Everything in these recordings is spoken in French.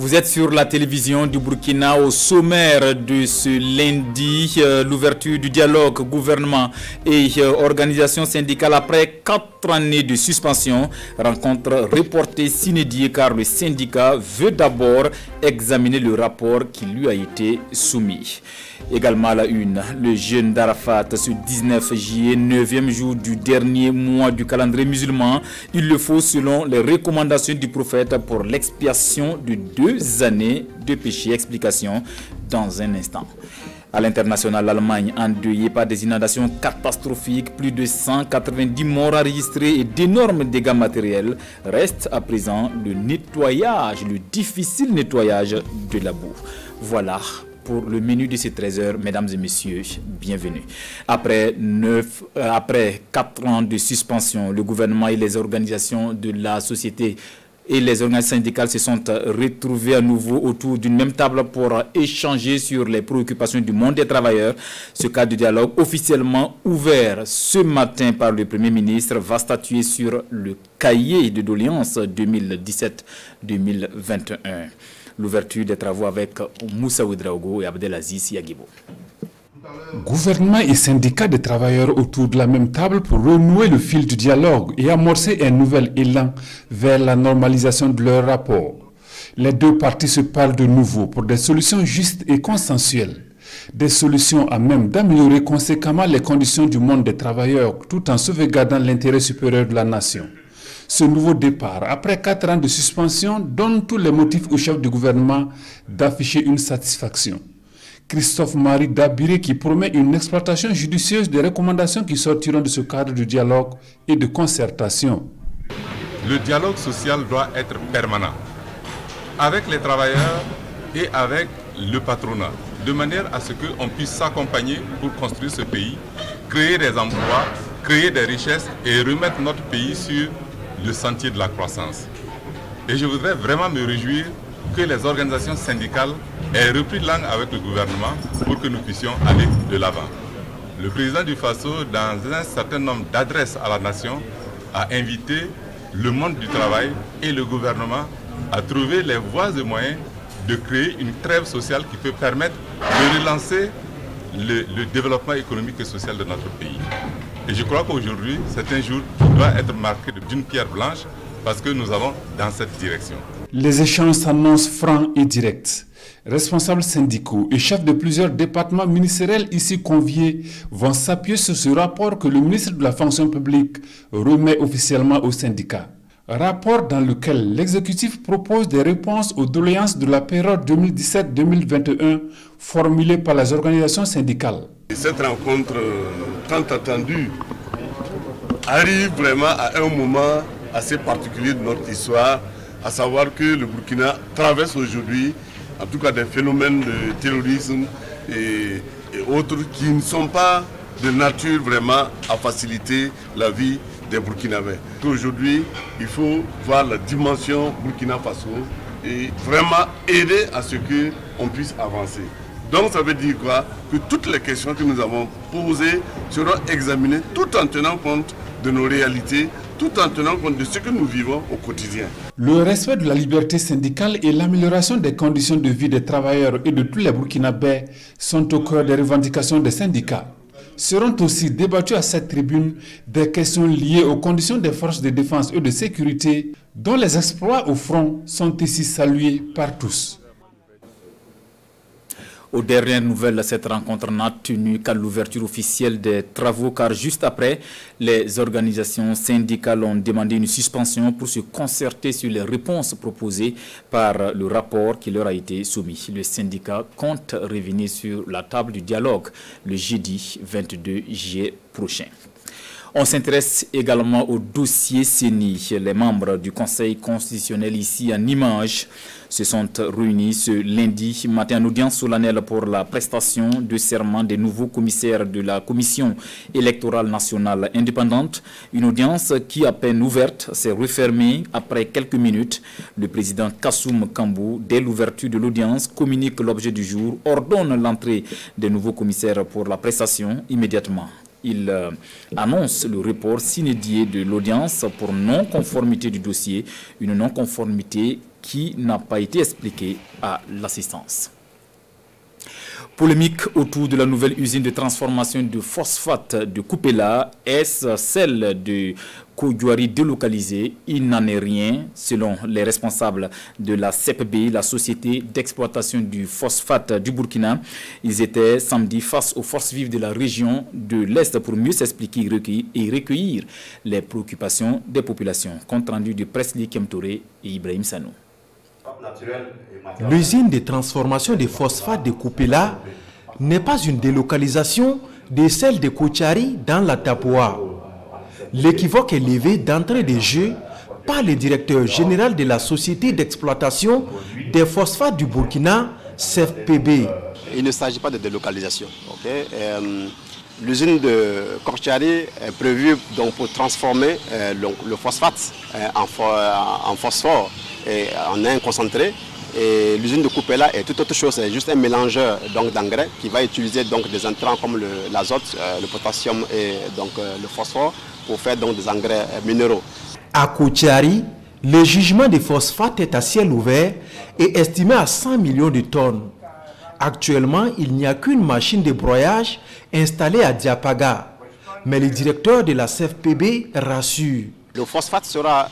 Vous êtes sur la télévision du Burkina. Au sommaire de ce lundi, l'ouverture du dialogue gouvernement et organisations syndicales après 4 années de suspension. Rencontre reportée sine die car le syndicat veut d'abord examiner le rapport qui lui a été soumis. Également à la une, le jeûne d'Arafat ce 19 juillet, 9e jour du dernier mois du calendrier musulman. Il le faut selon les recommandations du prophète pour l'expiation de 2 années de péché. Explication dans un instant. À l'international, l'Allemagne endeuillée par des inondations catastrophiques, plus de 190 morts enregistrés et d'énormes dégâts matériels. Reste à présent le nettoyage, le difficile nettoyage de la boue. Voilà pour le menu de ces 13 heures, mesdames et messieurs, bienvenue. Après 4 ans de suspension, le gouvernement et les organisations de la société et les organisations syndicales se sont retrouvés à nouveau autour d'une même table pour échanger sur les préoccupations du monde des travailleurs. Ce cadre de dialogue officiellement ouvert ce matin par le Premier ministre va statuer sur le cahier de doléances 2017-2021. L'ouverture des travaux avec Moussa Ouedraogo et Abdelaziz Yagibo. Gouvernement et syndicats de travailleurs autour de la même table pour renouer le fil du dialogue et amorcer un nouvel élan vers la normalisation de leurs rapports. Les deux parties se parlent de nouveau pour des solutions justes et consensuelles. Des solutions à même d'améliorer conséquemment les conditions du monde des travailleurs tout en sauvegardant l'intérêt supérieur de la nation. Ce nouveau départ, après 4 ans de suspension, donne tous les motifs au chef du gouvernement d'afficher une satisfaction. Christophe-Marie Dabiré qui promet une exploitation judicieuse des recommandations qui sortiront de ce cadre de dialogue et de concertation. Le dialogue social doit être permanent avec les travailleurs et avec le patronat, de manière à ce qu'on puisse s'accompagner pour construire ce pays, créer des emplois, créer des richesses et remettre notre pays sur le sentier de la croissance. Et je voudrais vraiment me réjouir que les organisations syndicales aient repris langue avec le gouvernement pour que nous puissions aller de l'avant. Le président du FASO, dans un certain nombre d'adresses à la nation, a invité le monde du travail et le gouvernement à trouver les voies et moyens de créer une trêve sociale qui peut permettre de relancer le développement économique et social de notre pays. Et je crois qu'aujourd'hui, c'est un jour qui doit être marqué d'une pierre blanche parce que nous allons dans cette direction. Les échanges s'annoncent francs et directs. Responsables syndicaux et chefs de plusieurs départements ministériels ici conviés vont s'appuyer sur ce rapport que le ministre de la fonction publique remet officiellement aux syndicats. Rapport dans lequel l'exécutif propose des réponses aux doléances de la période 2017-2021 formulées par les organisations syndicales. Cette rencontre tant attendue arrive vraiment à un moment assez particulier de notre histoire, à savoir que le Burkina traverse aujourd'hui, en tout cas des phénomènes de terrorisme et autres qui ne sont pas de nature vraiment à faciliter la vie des Burkinabés. Aujourd'hui, il faut voir la dimension Burkina Faso et vraiment aider à ce qu'on puisse avancer. Donc ça veut dire quoi? Que toutes les questions que nous avons posées seront examinées tout en tenant compte de nos réalités, tout en tenant compte de ce que nous vivons au quotidien. Le respect de la liberté syndicale et l'amélioration des conditions de vie des travailleurs et de tous les Burkinabés sont au cœur des revendications des syndicats. Seront aussi débattues à cette tribune des questions liées aux conditions des forces de défense et de sécurité dont les exploits au front sont ici salués par tous. Aux dernières nouvelles, cette rencontre n'a tenu qu'à l'ouverture officielle des travaux car juste après, les organisations syndicales ont demandé une suspension pour se concerter sur les réponses proposées par le rapport qui leur a été soumis. Le syndicat compte revenir sur la table du dialogue le jeudi 22 juillet prochain. On s'intéresse également au dossier CENI. Les membres du Conseil constitutionnel ici en images se sont réunis ce lundi matin en audience solennelle pour la prestation de serment des nouveaux commissaires de la Commission électorale nationale indépendante. Une audience qui, à peine ouverte, s'est refermée après quelques minutes. Le président Kassoum Kambou, dès l'ouverture de l'audience, communique l'objet du jour, ordonne l'entrée des nouveaux commissaires pour la prestation immédiatement. Il annonce le report sine-die de l'audience pour non-conformité du dossier, une non-conformité qui n'a pas été expliquée à l'assistance. Polémique autour de la nouvelle usine de transformation de phosphate de Koupela. Est-ce celle de Kodjouari délocalisée? Il n'en est rien, selon les responsables de la CEPB, la société d'exploitation du phosphate du Burkina. Ils étaient samedi face aux forces vives de la région de l'Est pour mieux s'expliquer et recueillir les préoccupations des populations. Compte rendu de Presli Kemtouré et Ibrahim Sanou. L'usine de transformation des phosphates de Koupela n'est pas une délocalisation de celle de Koutiari dans la Tapoa. L'équivoque est levé d'entrée de jeu par le directeur général de la société d'exploitation des phosphates du Burkina, CFPB. Il ne s'agit pas de délocalisation. L'usine de Koutiari est prévue donc pour transformer le phosphate en phosphore et en un concentré. Et l'usine de Koupela est tout autre chose, c'est juste un mélangeur d'engrais qui va utiliser donc des intrants comme l'azote, le potassium et donc le phosphore pour faire donc des engrais minéraux. À Koutiari, le jugement des phosphates est à ciel ouvert et estimé à 100 millions de tonnes. Actuellement, il n'y a qu'une machine de broyage installée à Diapaga. Mais le directeur de la CFPB rassure. Le phosphate sera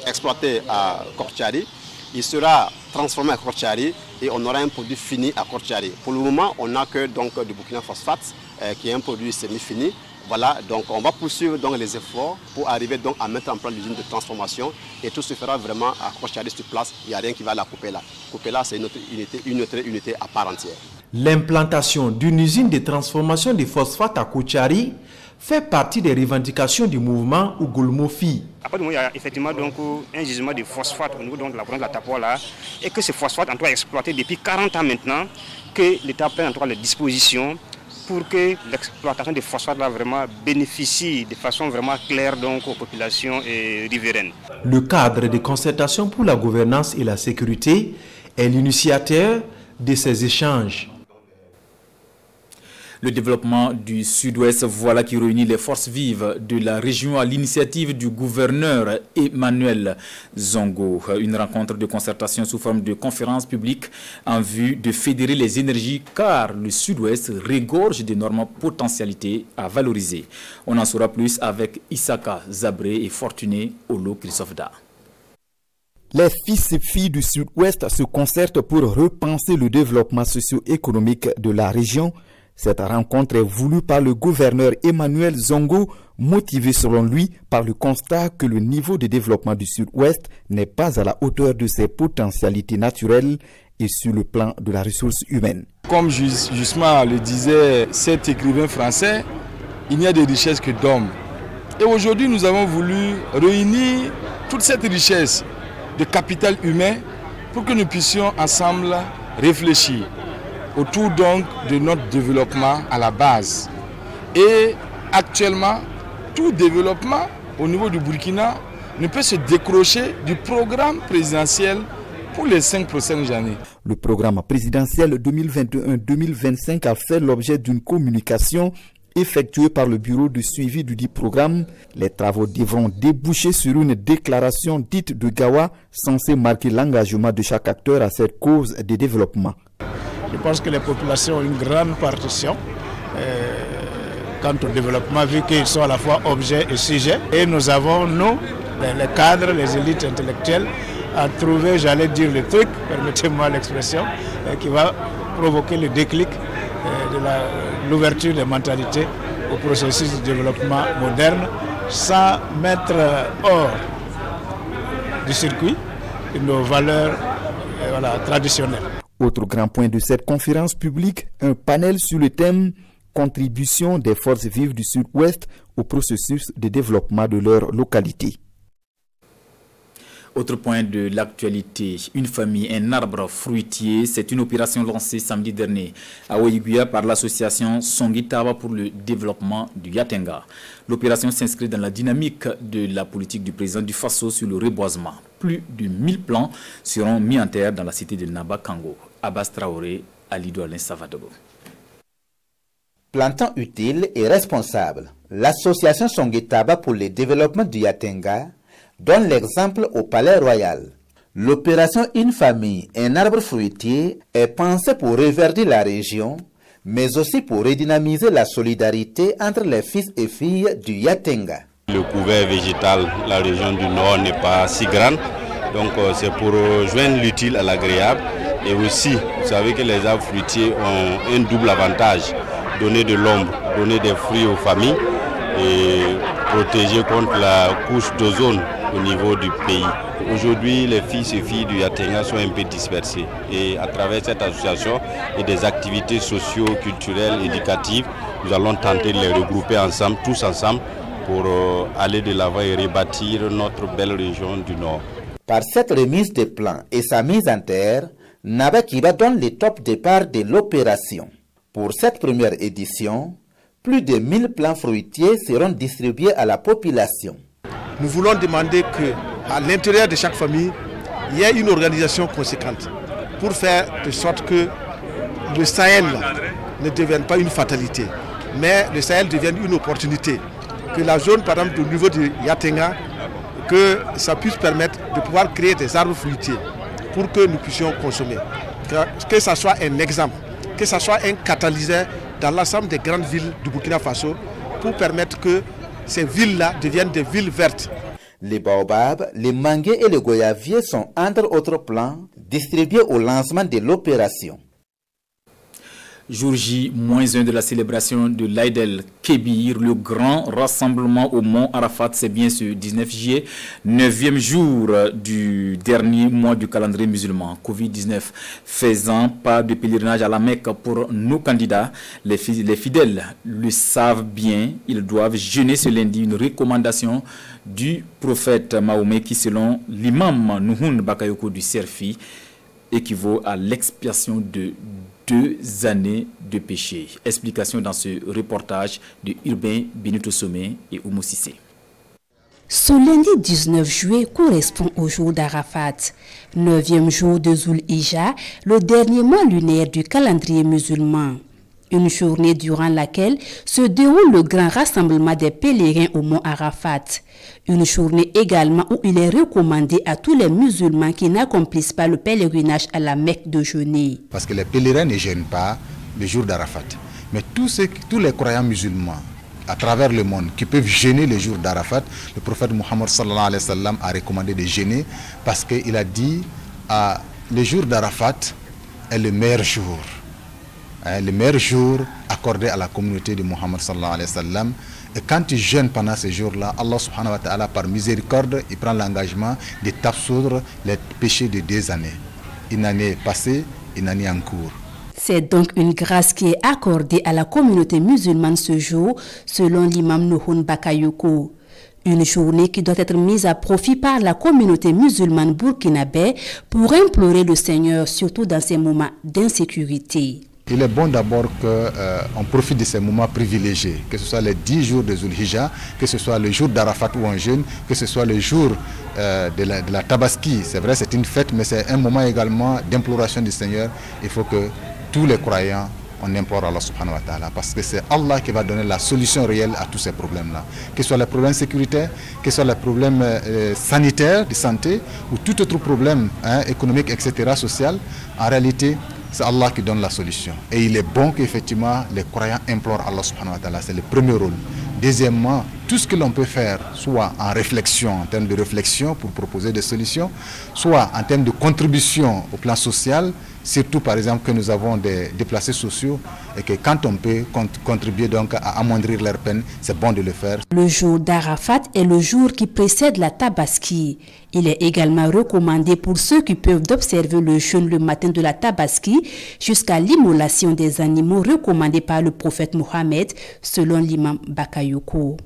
exploité à Koutiari, il sera transformé à Koutiari et on aura un produit fini à Koutiari. Pour le moment, on n'a que donc, du Burkina Phosphate qui est un produit semi-fini. Voilà, donc on va poursuivre donc, les efforts pour arriver donc, à mettre en place l'usine de transformation et tout se fera vraiment à Koutiari sur place. Il n'y a rien qui va la couper là. Koupela, c'est une autre unité à part entière. L'implantation d'une usine de transformation des phosphates à Koutiari fait partie des revendications du mouvement Ougolmofi. Après, il y a effectivement donc, un gisement de phosphate au niveau donc, de la province de la Tapoa là, et que ce phosphate en tout cas exploité depuis 40 ans maintenant, que l'État prenne en tout cas les dispositions pour que l'exploitation des phosphates là vraiment bénéficie de façon vraiment claire donc, aux populations riveraines. Le cadre de concertation pour la gouvernance et la sécurité est l'initiateur de ces échanges. Le développement du Sud-Ouest, voilà qui réunit les forces vives de la région à l'initiative du gouverneur Emmanuel Zongo. Une rencontre de concertation sous forme de conférence publique en vue de fédérer les énergies car le Sud-Ouest regorge d'énormes potentialités à valoriser. On en saura plus avec Issaka Zabré et Fortuné Olo Christophe-Da. Les fils et filles du Sud-Ouest se concertent pour repenser le développement socio-économique de la région. Cette rencontre est voulue par le gouverneur Emmanuel Zongo, motivé selon lui par le constat que le niveau de développement du Sud-Ouest n'est pas à la hauteur de ses potentialités naturelles et sur le plan de la ressource humaine. Comme justement le disait cet écrivain français, il n'y a de richesse que d'hommes. Et aujourd'hui, nous avons voulu réunir toute cette richesse de capital humain pour que nous puissions ensemble réfléchir autour donc de notre développement à la base. Et actuellement, tout développement au niveau du Burkina ne peut se décrocher du programme présidentiel pour les 5 prochaines années. Le programme présidentiel 2021-2025 a fait l'objet d'une communication effectuée par le bureau de suivi du dit programme. Les travaux devront déboucher sur une déclaration dite de Gawa censée marquer l'engagement de chaque acteur à cette cause de développement. Je pense que les populations ont une grande partition quant au développement, vu qu'ils sont à la fois objet et sujet. Et nous avons, nous, les cadres, les élites intellectuelles, à trouver, j'allais dire, le truc, permettez-moi l'expression, qui va provoquer le déclic de l'ouverture des mentalités au processus de développement moderne, sans mettre hors du circuit nos valeurs traditionnelles. Autre grand point de cette conférence publique, un panel sur le thème « Contribution des forces vives du Sud-Ouest au processus de développement de leur localité ». Autre point de l'actualité, une famille, un arbre fruitier, c'est une opération lancée samedi dernier à Ouiguia par l'association Songitaba pour le développement du Yatenga. L'opération s'inscrit dans la dynamique de la politique du président du Faso sur le reboisement. Plus de 1000 plants seront mis en terre dans la cité de Naba Kango. Abbas Traoré, Alidou Alain Savadogo. Plantant utile et responsable, l'association Songetaba pour le développement du Yatenga donne l'exemple au Palais Royal. L'opération Une famille, un arbre fruitier est pensée pour reverdir la région, mais aussi pour redynamiser la solidarité entre les fils et filles du Yatenga. Le couvert végétal, la région du Nord n'est pas si grande, donc c'est pour joindre l'utile à l'agréable. Et aussi, vous savez que les arbres fruitiers ont un double avantage, donner de l'ombre, donner des fruits aux familles et protéger contre la couche d'ozone au niveau du pays. Aujourd'hui, les fils et filles du Yatenga sont un peu dispersés et à travers cette association et des activités socio-culturelles, éducatives, nous allons tenter de les regrouper ensemble, tous ensemble, pour aller de l'avant et rebâtir notre belle région du Nord. Par cette remise des plans et sa mise en terre, Nabakiba donne le top départ de l'opération. Pour cette première édition, plus de 1000 plants fruitiers seront distribués à la population. Nous voulons demander qu'à l'intérieur de chaque famille, il y ait une organisation conséquente pour faire de sorte que le Sahel ne devienne pas une fatalité, mais le Sahel devienne une opportunité. Que la zone, par exemple, au niveau du Yatenga, que ça puisse permettre de pouvoir créer des arbres fruitiers pour que nous puissions consommer. Que ça soit un exemple, que ça soit un catalyseur dans l'ensemble des grandes villes du Burkina Faso pour permettre que ces villes-là deviennent des villes vertes. Les baobabs, les manguiers et les goyaviers sont entre autres plants distribués au lancement de l'opération. Jour J-1 de la célébration de l'Aïd el-Kébir, le grand rassemblement au mont Arafat, c'est bien ce 19 juillet, 9e jour du dernier mois du calendrier musulman. Covid-19 faisant pas de pèlerinage à la Mecque pour nos candidats, les fidèles le savent bien, ils doivent jeûner ce lundi, une recommandation du prophète Mahomet qui, selon l'imam Nuhun Bakayoko du Serfi, équivaut à l'expiation de 2 années de péché. Explication dans ce reportage de Urbain Benito Somé et Oumou Sissé. Ce lundi 19 juillet correspond au jour d'Arafat, 9e jour de Zul-Hijja, le dernier mois lunaire du calendrier musulman. Une journée durant laquelle se déroule le grand rassemblement des pèlerins au mont Arafat. Une journée également où il est recommandé à tous les musulmans qui n'accomplissent pas le pèlerinage à la Mecque de jeûner. Parce que les pèlerins ne jeûnent pas le jour d'Arafat. Mais tous les croyants musulmans à travers le monde qui peuvent jeûner le jour d'Arafat, le prophète Mohammed sallallahu alayhi wa sallam a recommandé de jeûner parce qu'il a dit le jour d'Arafat est le meilleur jour. Le meilleur jour accordé à la communauté de Mohammed sallallahu alayhi wa sallam. Et quand tu jeûnes pendant ces jours-là, Allah subhanahu wa ta'ala, par miséricorde, il prend l'engagement de t'absoudre les péchés de 2 années. Une année passée, une année en cours. C'est donc une grâce qui est accordée à la communauté musulmane ce jour, selon l'imam Nuhun Bakayoko. Une journée qui doit être mise à profit par la communauté musulmane burkinabé pour implorer le Seigneur, surtout dans ces moments d'insécurité. Il est bon d'abord qu'on profite de ces moments privilégiés, que ce soit les 10 jours de Zul-Hijja, que ce soit le jour d'Arafat où on jeûne, que ce soit le jour de la Tabaski. C'est vrai, c'est une fête, mais c'est un moment également d'imploration du Seigneur. Il faut que tous les croyants, on implore Allah subhanahu wa ta'ala, parce que c'est Allah qui va donner la solution réelle à tous ces problèmes-là. Que ce soit les problèmes sécuritaires, que ce soit les problèmes sanitaires, de santé, ou tout autre problème économique, etc., social, en réalité, c'est Allah qui donne la solution. Et il est bon qu'effectivement les croyants implorent Allah subhanahu wa ta'ala. C'est le premier rôle. Deuxièmement, tout ce que l'on peut faire, soit en réflexion, en termes de réflexion pour proposer des solutions, soit en termes de contribution au plan social, surtout par exemple que nous avons des déplacés sociaux et que quand on peut contribuer donc à amoindrir leur peine, c'est bon de le faire. Le jour d'Arafat est le jour qui précède la Tabaski. Il est également recommandé pour ceux qui peuvent d'observer le jeûne le matin de la Tabaski jusqu'à l'immolation des animaux recommandés par le prophète Mohammed, selon l'imam Bakayoko.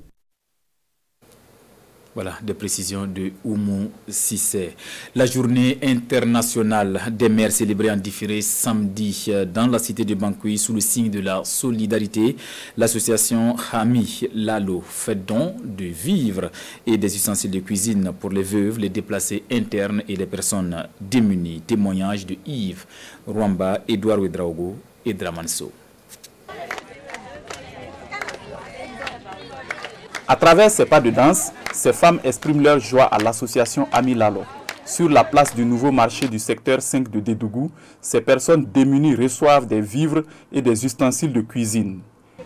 Voilà, des précisions de Oumou Sissé. La journée internationale des mères célébrée en différé samedi dans la cité de Bankoui sous le signe de la solidarité. L'association Hami Lalo fait don de vivres et des ustensiles de cuisine pour les veuves, les déplacés internes et les personnes démunies. Témoignage de Yves Rwamba, Edouard Ouedraogo et Dramanso. À travers ces pas de danse, ces femmes expriment leur joie à l'association Ami Lalo. Sur la place du nouveau marché du secteur 5 de Dédougou, ces personnes démunies reçoivent des vivres et des ustensiles de cuisine.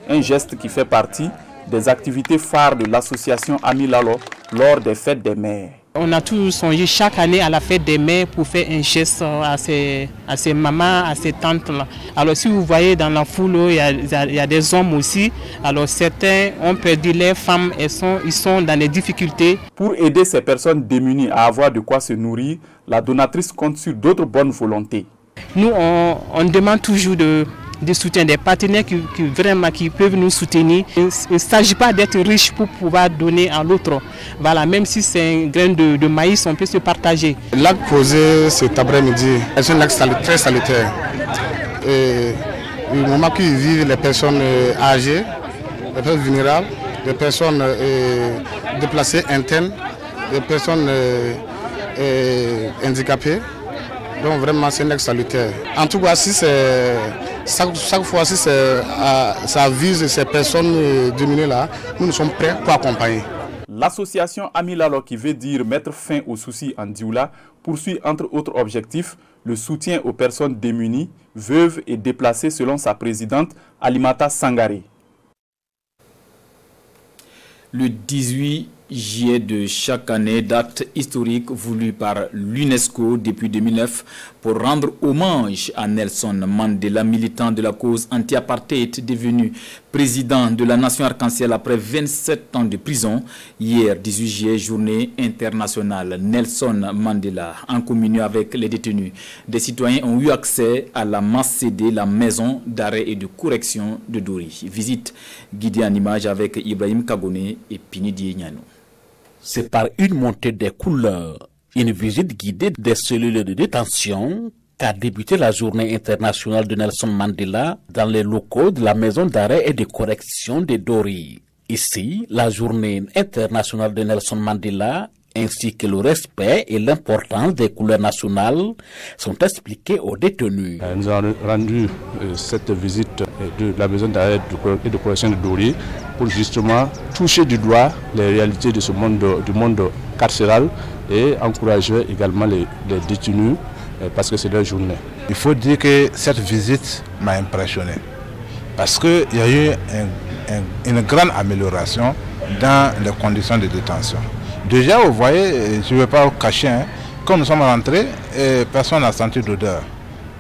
Un geste qui fait partie des activités phares de l'association Ami Lalo lors des fêtes des mères. On a toujours songé chaque année à la fête des mères pour faire un geste à ces mamans, à ces tantes-là. Alors si vous voyez dans la foule, il y a des hommes aussi. Alors certains ont perdu leurs femmes, ils sont dans des difficultés. Pour aider ces personnes démunies à avoir de quoi se nourrir, la donatrice compte sur d'autres bonnes volontés. Nous, on demande toujours de soutien des partenaires qui peuvent nous soutenir. Il ne s'agit pas d'être riche pour pouvoir donner à l'autre. Voilà, même si c'est un grain de maïs, on peut se partager. L'acte posé cet après-midi est un acte très salutaire. Le moment que vivent les personnes âgées, les personnes vulnérables, les personnes déplacées internes, les personnes handicapées. Donc vraiment c'est un acte salutaire. En tout cas, si chaque fois si ça vise ces personnes diminuées là, nous sommes prêts pour accompagner. L'association Ami Lalo, qui veut dire mettre fin aux soucis en Dioula, poursuit entre autres objectifs le soutien aux personnes démunies, veuves et déplacées selon sa présidente Alimata Sangaré. Le 18 juillet de chaque année, date historique voulue par l'UNESCO depuis 2009 pour rendre hommage à Nelson Mandela, militant de la cause anti-apartheid, devenu président de la nation arc-en-ciel après 27 ans de prison. Hier, 18 juillet, journée internationale Nelson Mandela, en communion avec les détenus. Des citoyens ont eu accès à la MACD, la maison d'arrêt et de correction de Dori. Visite guidée en image avec Ibrahim Kagone et Pinidi Nyano. C'est par une montée des couleurs, une visite guidée des cellules de détention qu'a débuté la journée internationale de Nelson Mandela dans les locaux de la maison d'arrêt et de correction de Dori. Ici, la journée internationale de Nelson Mandela ainsi que le respect et l'importance des couleurs nationales sont expliqués aux détenus. Nous avons rendu cette visite de la maison d'arrêt et de correction de Dori pour justement toucher du doigt les réalités de ce monde, du monde carcéral et encourager également les détenus parce que c'est leur journée. Il faut dire que cette visite m'a impressionné parce qu'il y a eu une grande amélioration dans les conditions de détention. Déjà, vous voyez, je ne vais pas vous cacher, quand nous sommes rentrés, personne n'a senti d'odeur.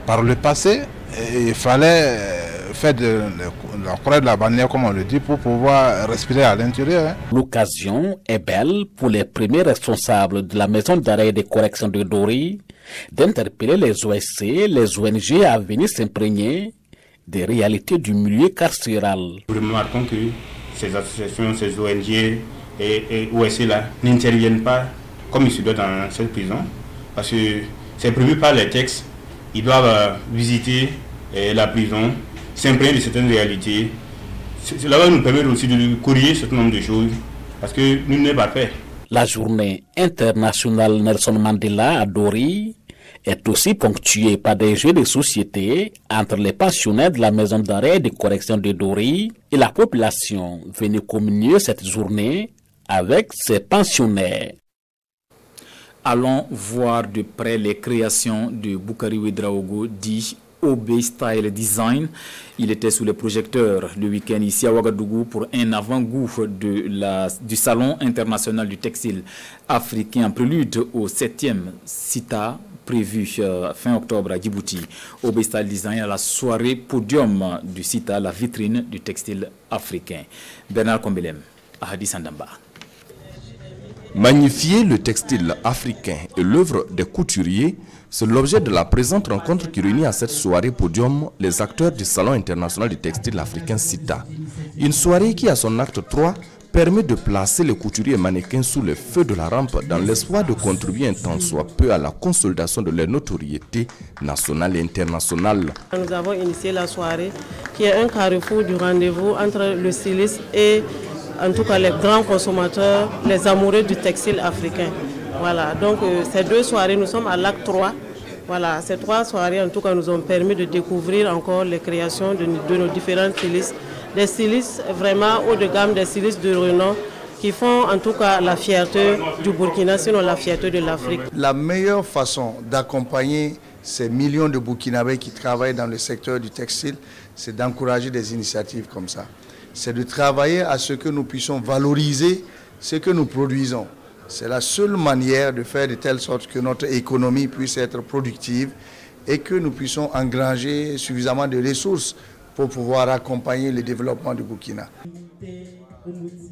Par le passé, il fallait faire la croix de la bannière, comme on le dit, pour pouvoir respirer à l'intérieur. L'occasion est belle pour les premiers responsables de la maison d'arrêt et de correction de Dori d'interpeller les OSC, les ONG à venir s'imprégner des réalités du milieu carcéral. Nous remarquons que ces associations, ces ONG et OSC là n'interviennent pas comme il se doit dans cette prison parce que c'est prévu par les textes. Ils doivent visiter la prison, s'imprégner de certaines réalités. Cela va nous permettre aussi de corriger ce certain nombre de choses parce que nous n'est pas fait. La journée internationale Nelson Mandela à Dori est aussi ponctuée par des jeux de société entre les pensionnaires de la maison d'arrêt et de correction de Dori et la population venue communier cette journée avec ses pensionnaires. Allons voir de près les créations de Boukari Ouedraogo, dit OB Style Design. Il était sous les projecteurs le week-end ici à Ouagadougou pour un avant-goût du Salon international du textile africain en prélude au 7e CITA prévu fin octobre à Djibouti. OB Style Design à la soirée podium du CITA, la vitrine du textile africain. Bernard Kombelem, Ahadi Sandamba. Magnifier le textile africain et l'œuvre des couturiers, c'est l'objet de la présente rencontre qui réunit à cette soirée podium les acteurs du Salon international du textile africain CITA. Une soirée qui, à son acte 3, permet de placer les couturiers et mannequins sous le feu de la rampe dans l'espoir de contribuer un tant soit peu à la consolidation de leur notoriété nationale et internationale. Nous avons initié la soirée qui est un carrefour du rendez-vous entre le styliste et en tout cas les grands consommateurs, les amoureux du textile africain. Voilà, donc ces deux soirées, nous sommes à l'acte 3. Voilà, ces 3 soirées en tout cas nous ont permis de découvrir encore les créations de nos différents stylistes. Des stylistes vraiment haut de gamme, des stylistes de renom qui font en tout cas la fierté du Burkina, sinon la fierté de l'Afrique. La meilleure façon d'accompagner ces millions de Burkinabés qui travaillent dans le secteur du textile, c'est d'encourager des initiatives comme ça. C'est de travailler à ce que nous puissions valoriser ce que nous produisons. C'est la seule manière de faire de telle sorte que notre économie puisse être productive et que nous puissions engranger suffisamment de ressources pour pouvoir accompagner le développement du Burkina.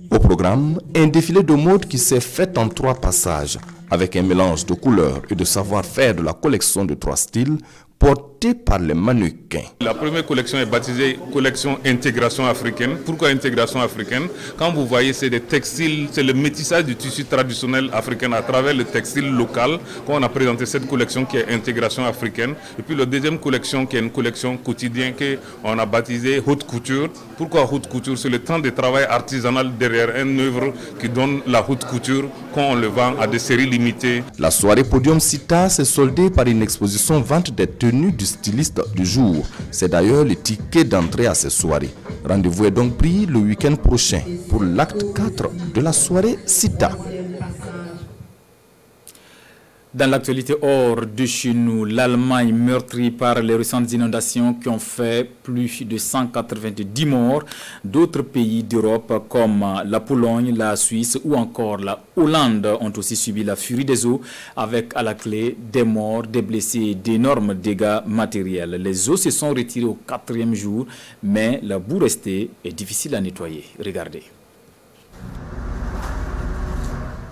Au programme, un défilé de mode qui s'est fait en 3 passages, avec un mélange de couleurs et de savoir-faire de la collection de 3 styles, porté par les mannequins. La première collection est baptisée collection intégration africaine. Pourquoi intégration africaine? Quand vous voyez, c'est des textiles, c'est le métissage du tissu traditionnel africain à travers le textile local qu'on a présenté cette collection qui est intégration africaine. Et puis la deuxième collection qui est une collection quotidienne qu'on a baptisée haute couture. Pourquoi haute couture? C'est le temps de travail artisanal derrière une œuvre qui donne la haute couture quand on le vend à des séries limitées. La soirée Podium Cita s'est soldée par une exposition vente des tenues du styliste du jour. C'est d'ailleurs le ticket d'entrée à ces soirées. Rendez-vous est donc pris le week-end prochain pour l'acte 4 de la soirée Cita. Dans l'actualité hors de chez nous, l'Allemagne meurtrie par les récentes inondations qui ont fait plus de 190 morts. D'autres pays d'Europe comme la Pologne, la Suisse ou encore la Hollande ont aussi subi la furie des eaux avec à la clé des morts, des blessés et d'énormes dégâts matériels. Les eaux se sont retirées au 4e jour, mais la boue restée est difficile à nettoyer. Regardez.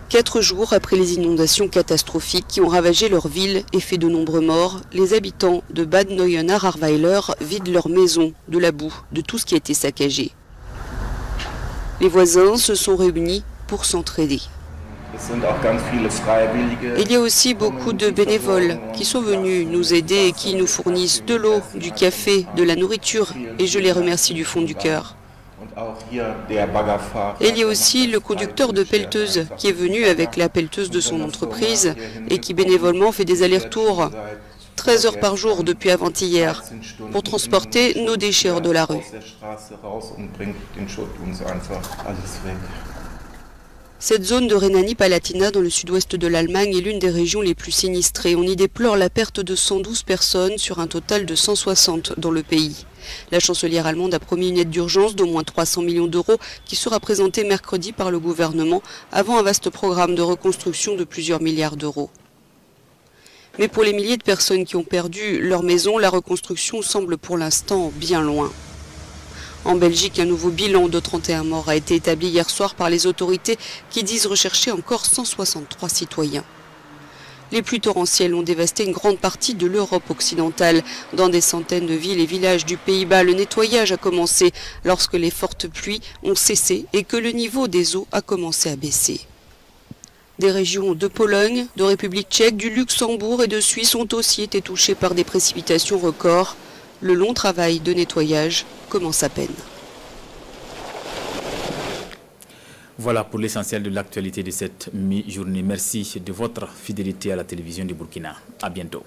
4 jours après les inondations catastrophiques qui ont ravagé leur ville et fait de nombreux morts, les habitants de Bad Neuenahr-Ahrweiler vident leur maison de la boue, de tout ce qui a été saccagé. Les voisins se sont réunis pour s'entraider. Il y a aussi beaucoup de bénévoles qui sont venus nous aider et qui nous fournissent de l'eau, du café, de la nourriture et je les remercie du fond du cœur. Et il y a aussi le conducteur de pelleteuse qui est venu avec la pelleteuse de son entreprise et qui bénévolement fait des allers-retours 13 heures par jour depuis avant-hier pour transporter nos déchets hors de la rue. Cette zone de Rhénanie-Palatinat dans le sud-ouest de l'Allemagne est l'une des régions les plus sinistrées. On y déplore la perte de 112 personnes sur un total de 160 dans le pays. La chancelière allemande a promis une aide d'urgence d'au moins 300 millions d'euros qui sera présentée mercredi par le gouvernement avant un vaste programme de reconstruction de plusieurs milliards d'euros. Mais pour les milliers de personnes qui ont perdu leur maison, la reconstruction semble pour l'instant bien loin. En Belgique, un nouveau bilan de 31 morts a été établi hier soir par les autorités qui disent rechercher encore 163 citoyens. Les pluies torrentielles ont dévasté une grande partie de l'Europe occidentale. Dans des centaines de villes et villages du Pays-Bas, le nettoyage a commencé lorsque les fortes pluies ont cessé et que le niveau des eaux a commencé à baisser. Des régions de Pologne, de République tchèque, du Luxembourg et de Suisse ont aussi été touchées par des précipitations records. Le long travail de nettoyage commence à peine. Voilà pour l'essentiel de l'actualité de cette mi-journée. Merci de votre fidélité à la télévision du Burkina. À bientôt.